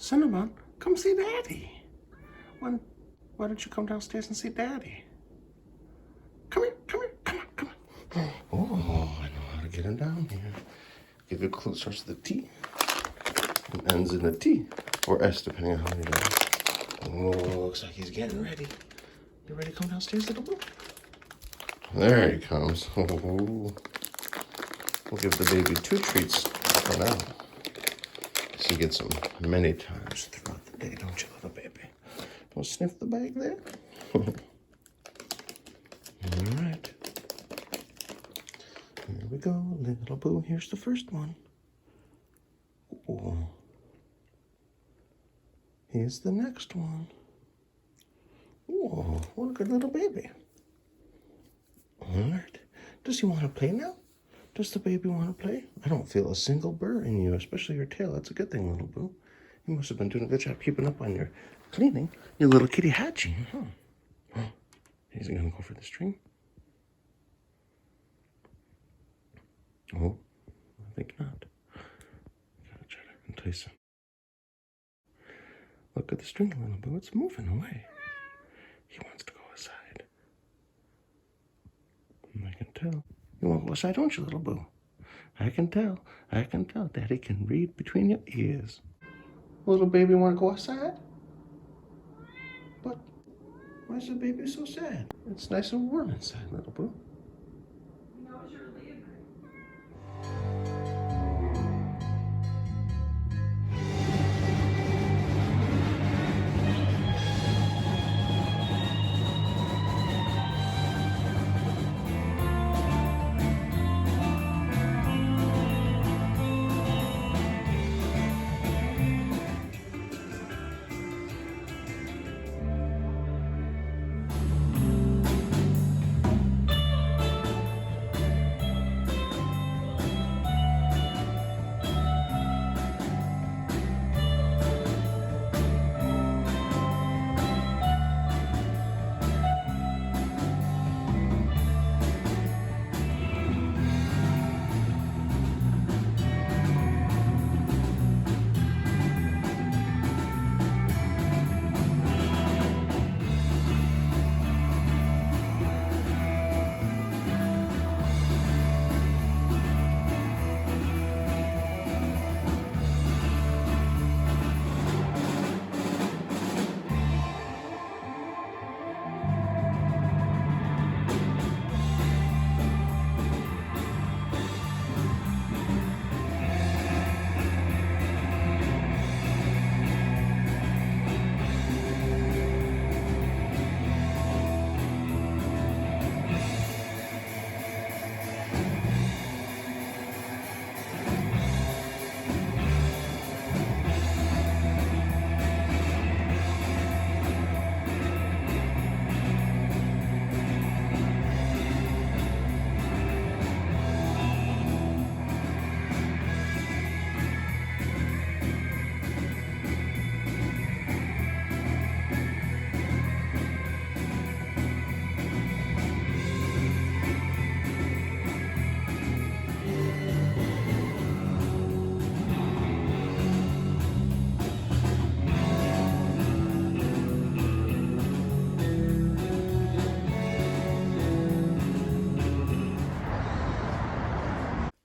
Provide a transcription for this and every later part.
Cinnabon, come see Daddy. Why don't you come downstairs and see Daddy? Come here, come here, come on, come on. Oh, I know how to get him down here. Give you a clue. Starts with a T and ends in a T or S, depending on how you do it. Oh, looks like he's getting ready. You ready to come downstairs, little boo? There he comes. Oh, we'll give the baby 2 treats for now. So you get some many times throughout the day, don't you, little baby? Don't sniff the bag there. All right. Here we go, little boo. Here's the first one. Oh. Here's the next one. Oh, what a good little baby. All right. Does he want to play now? Does the baby want to play? I don't feel a single burr in you, especially your tail. That's a good thing, little boo. You must have been doing a good job keeping up on your cleaning. Your little kitty hatching, huh? Oh, is he going to go for the string? Oh, I think not. Gotta try to entice him. Look at the string, little boo. It's moving away. He wants to go aside. I can tell. You want to go aside, don't you, little boo? I can tell. I can tell. Daddy can read between your ears. Little baby want to go outside? But why is the baby so sad? It's nice and warm inside, little boo.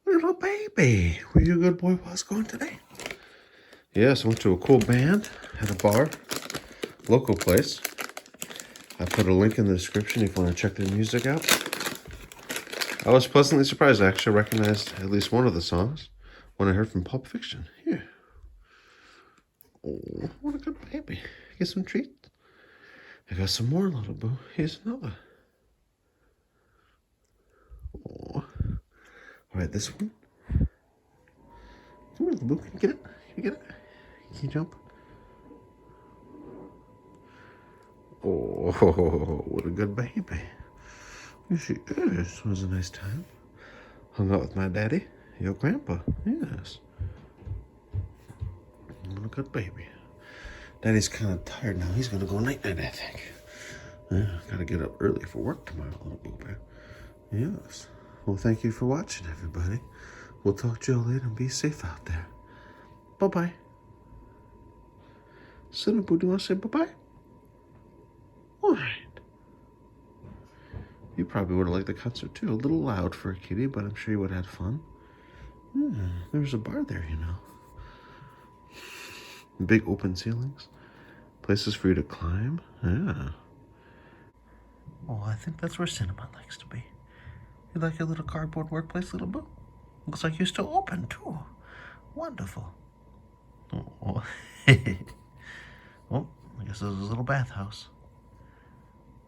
Little baby, were you a good boy while I was going today? Yes, I went to a cool band at a bar, local place. I put a link in the description if you want to check their music out. I was pleasantly surprised. I actually recognized at least one of the songs when I heard from Pulp Fiction. Here. Oh, what a good baby. Get some treats. I got some more, little boo. Here's another. Oh. All right, this one. Come here, little boo. Can you get it? Can you get it? Can you jump? Oh, what a good baby. Here she is. It was a nice time. Hung out with my daddy, your grandpa. Yes. What a good baby. Daddy's kind of tired now. He's going to go night-night, I think. Yeah, got to get up early for work tomorrow, little boo bear. Yes. Well, thank you for watching, everybody. We'll talk to you later and be safe out there. Bye-bye. Cinnabon, do you want to say bye-bye? All right. You probably would have liked the concert too. A little loud for a kitty, but I'm sure you would have had fun. Yeah, there's a bar there, you know. Big open ceilings. Places for you to climb. Yeah. Oh, I think that's where Cinnabon likes to be. You like your little cardboard workplace, little boo? Looks like you're still open, too. Wonderful. Oh, well, I guess there's a little bathhouse.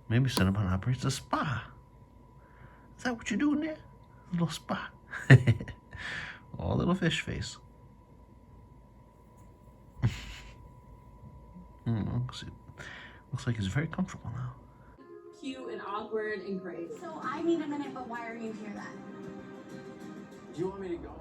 Maybe Cinnabon operates a spa. Is that what you're doing there? A little spa. Oh, little fish face. Looks like he's very comfortable now. Cute and awkward and great. So I need a minute, but why are you here then? Do you want me to go?